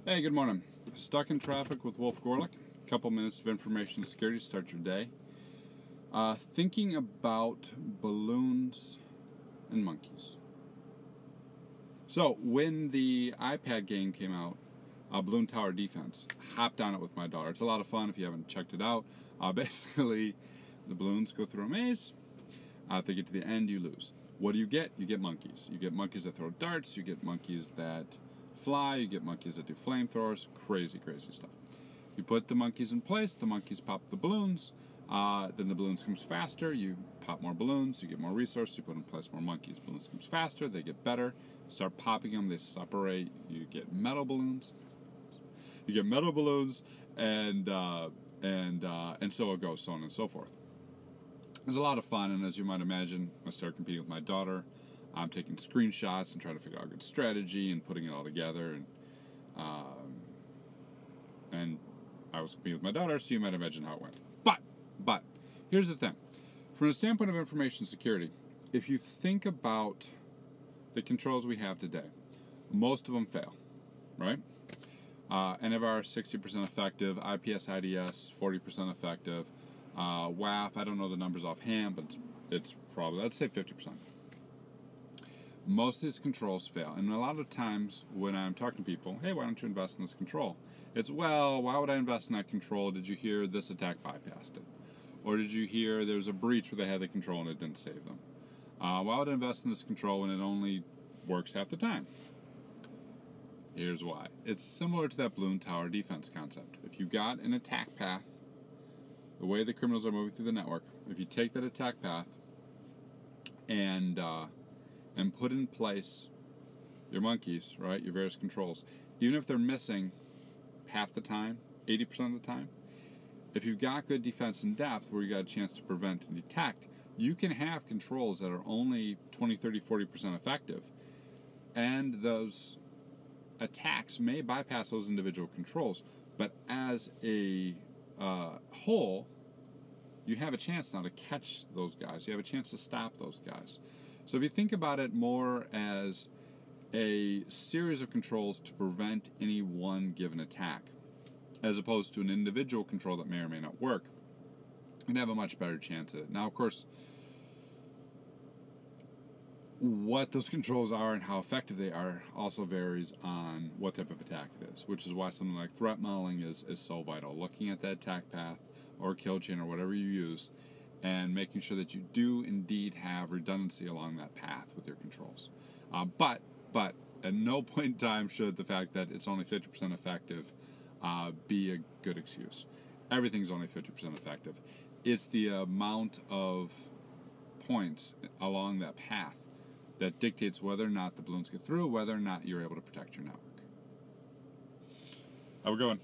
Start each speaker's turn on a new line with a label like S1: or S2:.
S1: Hey, good morning. Stuck in traffic with Wolf Gorlick. A couple minutes of information security to start your day. Thinking about balloons and monkeys. So, when the iPad game came out, Balloon Tower Defense, hopped on it with my daughter. It's a lot of fun if you haven't checked it out. Basically, the balloons go through a maze. If they get to the end, you lose. What do you get? You get monkeys. You get monkeys that throw darts. You get monkeys that fly. You get monkeys that do flamethrowers. Crazy, crazy stuff. You put the monkeys in place. The monkeys pop the balloons. Then the balloons comes faster. You pop more balloons. You get more resources. You put in place more monkeys. Balloons comes faster. They get better. You start popping them. They separate. You get metal balloons. You get metal balloons, and so it goes, so on and so forth. It was a lot of fun, and as you might imagine, I started competing with my daughter. I'm taking screenshots and trying to figure out a good strategy and putting it all together. And I was competing with my daughter, so you might imagine how it went. But here's the thing: from the standpoint of information security, if you think about the controls we have today, most of them fail, right? antivirus 60% effective, IPS IDS 40% effective, WAF, I don't know the numbers offhand, but it's probably, I'd say 50%. Most of these controls fail, and a lot of times when I'm talking to people, hey, why don't you invest in this control? It's, well, why would I invest in that control? Did you hear this attack bypassed it? Or did you hear there's a breach where they had the control and it didn't save them? Why would I invest in this control when it only works half the time? Here's why. It's similar to that balloon tower defense concept. If you got an attack path, the way the criminals are moving through the network, if you take that attack path and put in place your monkeys, right, your various controls, even if they're missing half the time, 80% of the time, if you've got good defense in depth where you got a chance to prevent and detect, you can have controls that are only 20, 30, 40% effective, and those attacks may bypass those individual controls, but as a whole, you have a chance now to catch those guys. You have a chance to stop those guys. So if you think about it more as a series of controls to prevent any one given attack, as opposed to an individual control that may or may not work, you'd have a much better chance at it. Now, of course, what those controls are and how effective they are also varies on what type of attack it is, which is why something like threat modeling is so vital. Looking at that attack path or kill chain or whatever you use and making sure that you do indeed have redundancy along that path with your controls. But at no point in time should the fact that it's only 50% effective be a good excuse. Everything's only 50% effective. It's the amount of points along that path that dictates whether or not the balloons get through, whether or not you're able to protect your network. Have a good one.